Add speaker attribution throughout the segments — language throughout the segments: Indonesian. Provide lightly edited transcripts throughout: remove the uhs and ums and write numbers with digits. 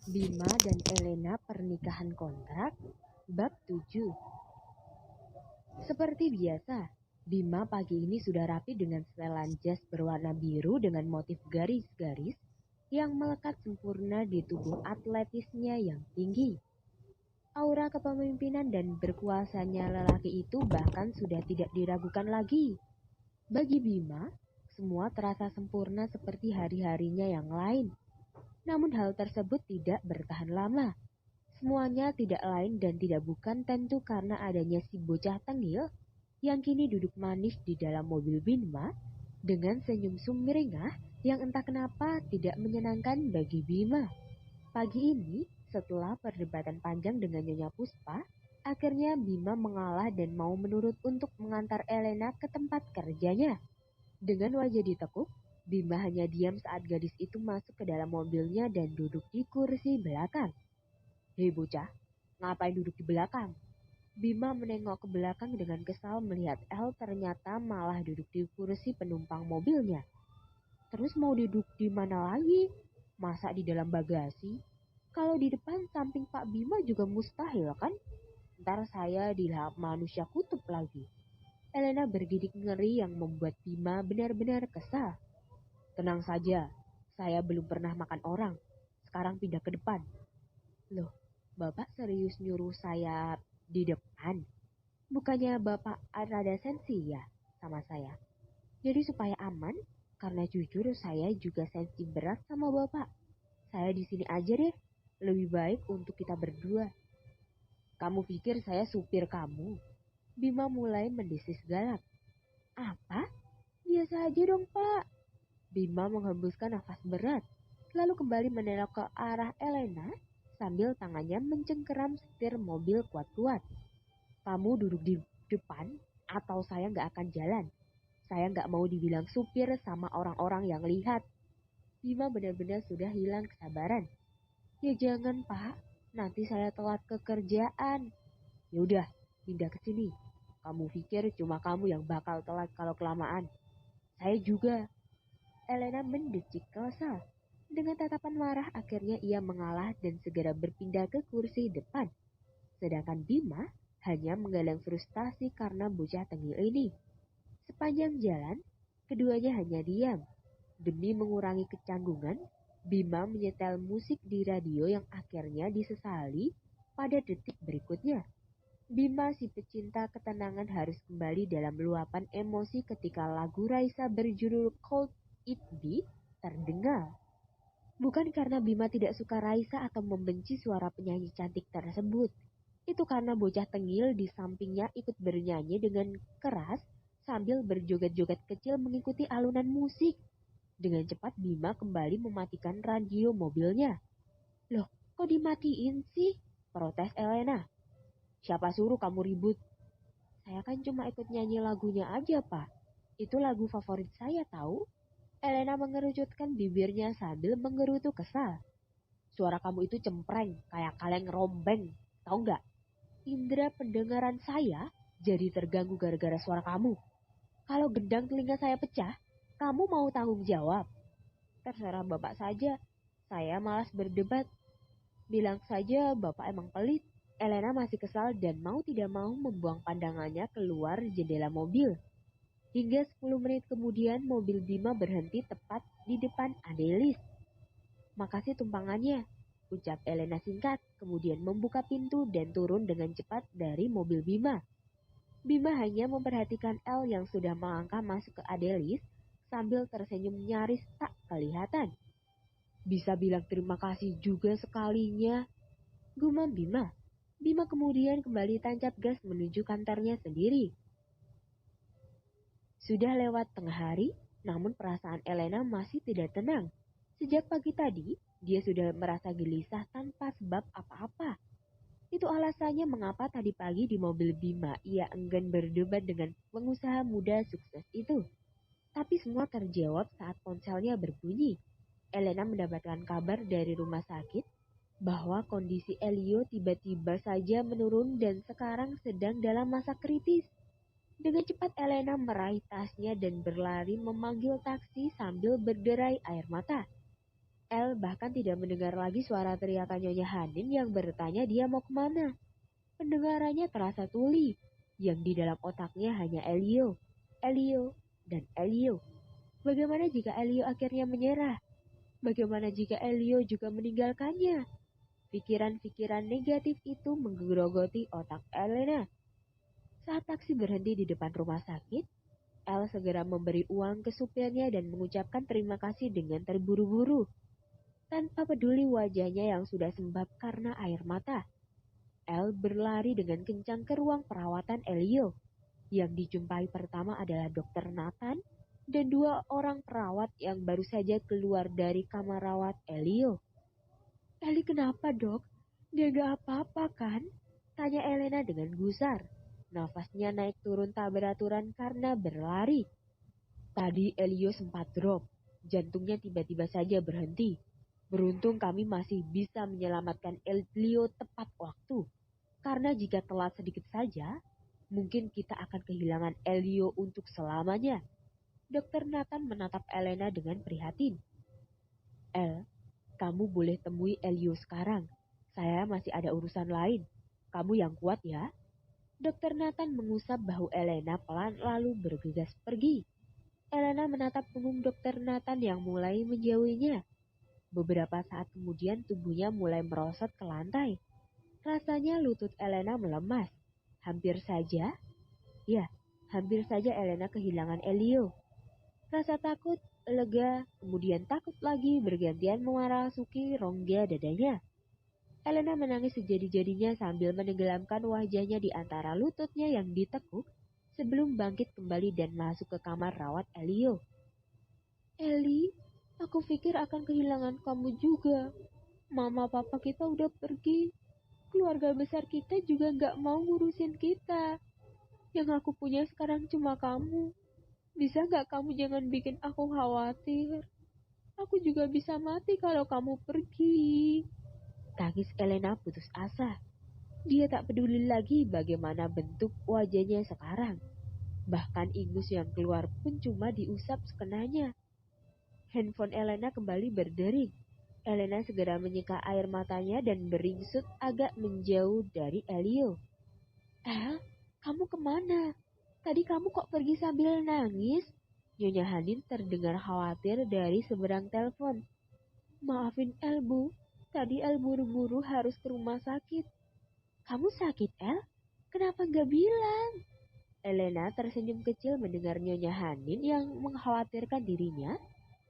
Speaker 1: Bima dan Elena pernikahan kontrak, bab 7. Seperti biasa, Bima pagi ini sudah rapi dengan setelan jas berwarna biru dengan motif garis-garis yang melekat sempurna di tubuh atletisnya yang tinggi. Aura kepemimpinan dan berkuasanya lelaki itu bahkan sudah tidak diragukan lagi. Bagi Bima, semua terasa sempurna seperti hari-harinya yang lain. Namun hal tersebut tidak bertahan lama. Semuanya tidak lain dan tidak bukan tentu karena adanya si bocah tengil yang kini duduk manis di dalam mobil Bima dengan senyum sumringah yang entah kenapa tidak menyenangkan bagi Bima. Pagi ini, setelah perdebatan panjang dengan Nyonya Puspa, akhirnya Bima mengalah dan mau menurut untuk mengantar Elena ke tempat kerjanya. Dengan wajah ditekuk, Bima hanya diam saat gadis itu masuk ke dalam mobilnya dan duduk di kursi belakang. Hei bocah, ngapain duduk di belakang? Bima menengok ke belakang dengan kesal melihat El ternyata malah duduk di kursi penumpang mobilnya. Terus mau duduk di mana lagi? Masa di dalam bagasi? Kalau di depan samping Pak Bima juga mustahil kan? Ntar saya dilahap manusia kutub lagi. Elena bergidik ngeri yang membuat Bima benar-benar kesal. Tenang saja, saya belum pernah makan orang. Sekarang pindah ke depan. Loh, Bapak serius nyuruh saya di depan? Bukannya Bapak ada sensi ya sama saya? Jadi supaya aman, karena jujur saya juga sensi berat sama Bapak. Saya di sini aja deh, lebih baik untuk kita berdua. Kamu pikir saya supir kamu? Bima mulai mendesis galak. Apa? Biasa aja dong Pak. Bima menghembuskan nafas berat, lalu kembali menengok ke arah Elena sambil tangannya mencengkeram setir mobil kuat-kuat. Kamu duduk di depan atau saya nggak akan jalan. Saya nggak mau dibilang supir sama orang-orang yang lihat. Bima benar-benar sudah hilang kesabaran. Ya jangan Pak, nanti saya telat ke kerjaan. Yaudah, pindah ke sini. Kamu pikir cuma kamu yang bakal telat kalau kelamaan? Saya juga. Elena mendecik kesal. Dengan tatapan marah akhirnya ia mengalah dan segera berpindah ke kursi depan. Sedangkan Bima hanya menggalang frustasi karena bocah tengil ini. Sepanjang jalan, keduanya hanya diam. Demi mengurangi kecanggungan, Bima menyetel musik di radio yang akhirnya disesali pada detik berikutnya. Bima si pecinta ketenangan harus kembali dalam luapan emosi ketika lagu Raisa berjudul Cold It Be terdengar. Bukan karena Bima tidak suka Raisa atau membenci suara penyanyi cantik tersebut. Itu karena bocah tengil di sampingnya ikut bernyanyi dengan keras sambil berjoget-joget kecil mengikuti alunan musik. Dengan cepat Bima kembali mematikan radio mobilnya. Loh, kok dimatiin sih? Protes Elena. Siapa suruh kamu ribut? Saya kan cuma ikut nyanyi lagunya aja, Pak. Itu lagu favorit saya tahu. Elena mengerucutkan bibirnya sambil menggerutu kesal. Suara kamu itu cempreng, kayak kaleng rombeng. Tahu nggak? Indera pendengaran saya jadi terganggu gara-gara suara kamu. Kalau gendang telinga saya pecah, kamu mau tanggung jawab? Terserah Bapak saja. Saya malas berdebat. Bilang saja Bapak emang pelit. Elena masih kesal dan mau tidak mau membuang pandangannya keluar jendela mobil. Hingga 10 menit kemudian mobil Bima berhenti tepat di depan Adelis. Makasih tumpangannya, ucap Elena singkat, kemudian membuka pintu dan turun dengan cepat dari mobil Bima. Bima hanya memperhatikan El yang sudah melangkah masuk ke Adelis sambil tersenyum nyaris tak kelihatan. Bisa bilang terima kasih juga sekalinya, gumam Bima. Bima kemudian kembali tancap gas menuju kantornya sendiri. Sudah lewat tengah hari, namun perasaan Elena masih tidak tenang. Sejak pagi tadi, dia sudah merasa gelisah tanpa sebab apa-apa. Itu alasannya mengapa tadi pagi di mobil Bima ia enggan berdebat dengan pengusaha muda sukses itu. Tapi semua terjawab saat ponselnya berbunyi. Elena mendapatkan kabar dari rumah sakit bahwa kondisi Elio tiba-tiba saja menurun dan sekarang sedang dalam masa kritis. Dengan cepat Elena meraih tasnya dan berlari memanggil taksi sambil berderai air mata. El El bahkan tidak mendengar lagi suara teriakan Nyonya Hanin yang bertanya dia mau kemana. Pendengarannya terasa tuli, yang di dalam otaknya hanya Elio, Elio, dan Elio. Bagaimana jika Elio akhirnya menyerah? Bagaimana jika Elio juga meninggalkannya? Pikiran-pikiran negatif itu menggerogoti otak Elena. Saat taksi berhenti di depan rumah sakit, El segera memberi uang ke supirnya dan mengucapkan terima kasih dengan terburu-buru. Tanpa peduli wajahnya yang sudah sembab karena air mata, El berlari dengan kencang ke ruang perawatan Elio. Yang dijumpai pertama adalah Dokter Nathan dan dua orang perawat yang baru saja keluar dari kamar rawat Elio. "Eli kenapa, Dok? Dia gak apa-apa kan?" tanya Elena dengan gusar. Nafasnya naik turun tak beraturan karena berlari. "Tadi Elio sempat drop. Jantungnya tiba-tiba saja berhenti. Beruntung kami masih bisa menyelamatkan Elio tepat waktu. Karena jika telat sedikit saja, mungkin kita akan kehilangan Elio untuk selamanya." Dokter Nathan menatap Elena dengan prihatin. "El, kamu boleh temui Elio sekarang. Saya masih ada urusan lain. Kamu yang kuat ya." Dokter Nathan mengusap bahu Elena pelan lalu bergegas pergi. Elena menatap punggung Dokter Nathan yang mulai menjauhinya. Beberapa saat kemudian tubuhnya mulai merosot ke lantai. Rasanya lutut Elena melemas. Hampir saja Elena kehilangan Elio. Rasa takut, lega, kemudian takut lagi bergantian memasuki rongga dadanya. Elena menangis sejadi-jadinya sambil menenggelamkan wajahnya di antara lututnya yang ditekuk sebelum bangkit kembali dan masuk ke kamar rawat Elio. "Eli, aku pikir akan kehilangan kamu juga. Mama papa kita udah pergi. Keluarga besar kita juga gak mau ngurusin kita. Yang aku punya sekarang cuma kamu. Bisa gak kamu jangan bikin aku khawatir? Aku juga bisa mati kalau kamu pergi." Tangis Elena putus asa. Dia tak peduli lagi bagaimana bentuk wajahnya sekarang. Bahkan ingus yang keluar pun cuma diusap sekenanya. Handphone Elena kembali berdering. Elena segera menyeka air matanya dan beringsut agak menjauh dari Elio. "El, kamu kemana? Tadi kamu kok pergi sambil nangis?" Nyonya Hanin terdengar khawatir dari seberang telepon. "Maafin El, Bu. Tadi El buru-buru harus ke rumah sakit." "Kamu sakit, El? Kenapa gak bilang?" Elena tersenyum kecil mendengar Nyonya Hanin yang mengkhawatirkan dirinya,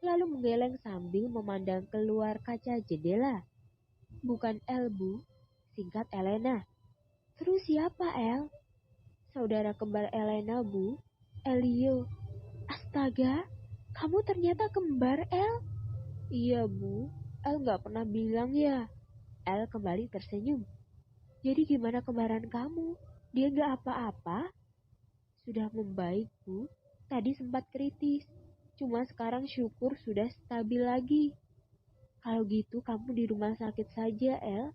Speaker 1: lalu menggeleng sambil memandang keluar kaca jendela. "Bukan El, Bu," singkat Elena. "Terus siapa, El?" "Saudara kembar Elena, Bu. Elio." "Astaga, kamu ternyata kembar, El?" "Iya, Bu. El gak pernah bilang ya." El kembali tersenyum. "Jadi gimana kembaran kamu? Dia gak apa-apa?" "Sudah membaik, Bu. Tadi sempat kritis. Cuma sekarang syukur sudah stabil lagi." "Kalau gitu kamu di rumah sakit saja, El.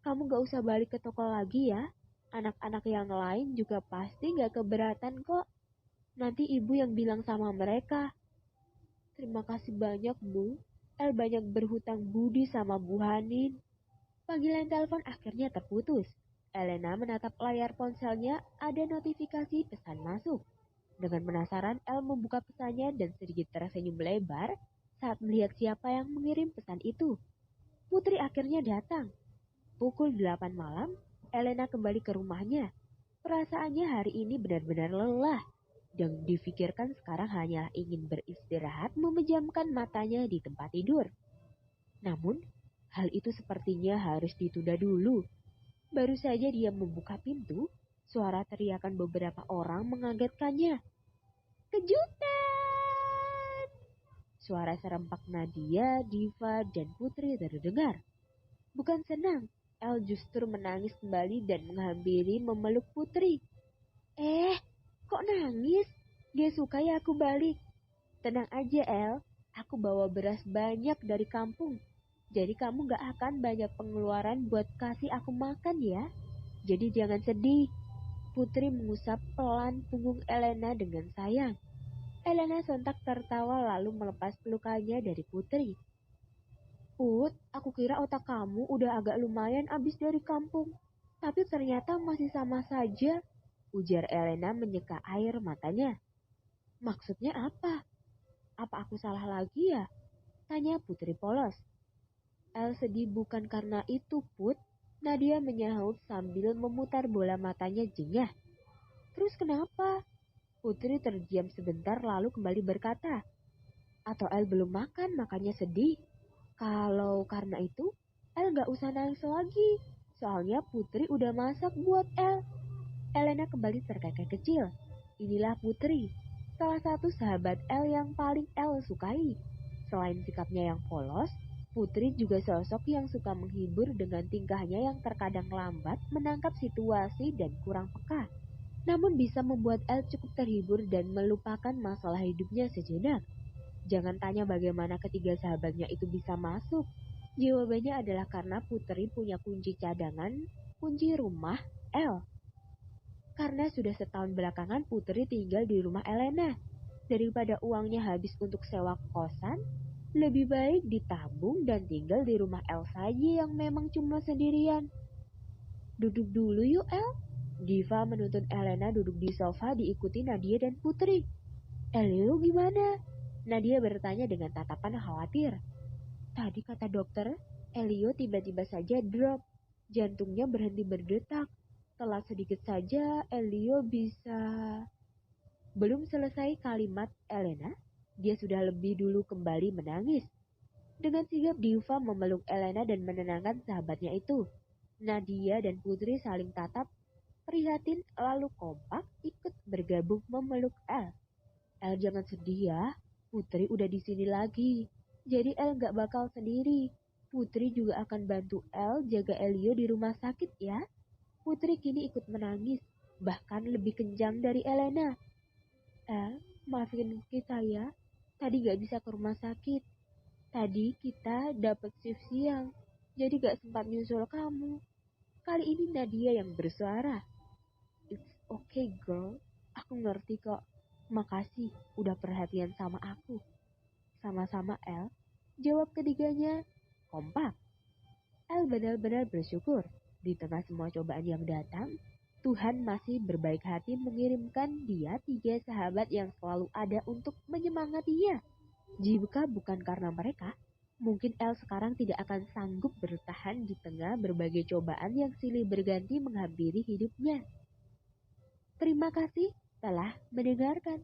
Speaker 1: Kamu gak usah balik ke toko lagi ya. Anak-anak yang lain juga pasti gak keberatan kok. Nanti ibu yang bilang sama mereka." "Terima kasih banyak, Bu. El banyak berhutang budi sama Bu Hanin." Panggilan telepon akhirnya terputus. Elena menatap layar ponselnya, ada notifikasi pesan masuk. Dengan penasaran, El membuka pesannya dan sedikit tersenyum lebar saat melihat siapa yang mengirim pesan itu. Putri akhirnya datang. Pukul 8 malam, Elena kembali ke rumahnya. Perasaannya hari ini benar-benar lelah. Dan difikirkan sekarang hanya ingin beristirahat memejamkan matanya di tempat tidur. Namun, hal itu sepertinya harus ditunda dulu. Baru saja dia membuka pintu, suara teriakan beberapa orang mengagetkannya. "Kejutan!" Suara serempak Nadia, Diva, dan Putri terdengar. Bukan senang, El justru menangis kembali dan menghampiri memeluk Putri. Kok nangis? Dia suka ya aku balik." "Tenang aja, El. Aku bawa beras banyak dari kampung. Jadi kamu gak akan banyak pengeluaran buat kasih aku makan ya. Jadi jangan sedih." Putri mengusap pelan punggung Elena dengan sayang. Elena sontak tertawa lalu melepas pelukannya dari Putri. Put, aku kira otak kamu udah agak lumayan abis dari kampung. Tapi ternyata masih sama saja, ujar Elena menyeka air matanya. Maksudnya apa? Apa aku salah lagi ya? Tanya Putri polos. El sedih bukan karena itu, Put. Nadia menyahut sambil memutar bola matanya jengah. Terus kenapa? Putri terdiam sebentar lalu kembali berkata. Atau El belum makan makanya sedih? Kalau karena itu, El gak usah nangis lagi. Soalnya Putri udah masak buat El. Elena kembali terkekeh kecil. Inilah Putri, salah satu sahabat El yang paling El sukai. Selain sikapnya yang polos, Putri juga sosok yang suka menghibur dengan tingkahnya yang terkadang lambat menangkap situasi dan kurang peka. Namun bisa membuat El cukup terhibur dan melupakan masalah hidupnya sejenak. Jangan tanya bagaimana ketiga sahabatnya itu bisa masuk. Jawabannya adalah karena Putri punya kunci cadangan, kunci rumah El. Karena sudah setahun belakangan Putri tinggal di rumah Elena. Daripada uangnya habis untuk sewa kosan, lebih baik ditabung dan tinggal di rumah El saja yang memang cuma sendirian. Duduk dulu yuk El. Diva menuntun Elena duduk di sofa diikuti Nadia dan Putri. Elio gimana? Nadia bertanya dengan tatapan khawatir. Tadi kata dokter, Elio tiba-tiba saja drop. Jantungnya berhenti berdetak. Telat sedikit saja, Elio bisa... Belum selesai kalimat Elena, dia sudah lebih dulu kembali menangis. Dengan sigap Diva memeluk Elena dan menenangkan sahabatnya itu. Nadia dan Putri saling tatap, prihatin lalu kompak ikut bergabung memeluk El. El jangan sedih ya, Putri udah di sini lagi. Jadi El gak bakal sendiri. Putri juga akan bantu El jaga Elio di rumah sakit ya. Putri kini ikut menangis, bahkan lebih kencang dari Elena. El, maafin kita ya. Tadi gak bisa ke rumah sakit. Tadi kita dapet shift siang, jadi gak sempat nyusul kamu. Kali ini Nadia yang bersuara. It's okay girl, aku ngerti kok. Makasih udah perhatian sama aku. Sama-sama El, jawab ketiganya. Kompak. El benar-benar bersyukur. Di tengah semua cobaan yang datang, Tuhan masih berbaik hati mengirimkan dia tiga sahabat yang selalu ada untuk menyemangatinya. Jika bukan karena mereka, mungkin El sekarang tidak akan sanggup bertahan di tengah berbagai cobaan yang silih berganti menghampiri hidupnya. Terima kasih telah mendengarkan.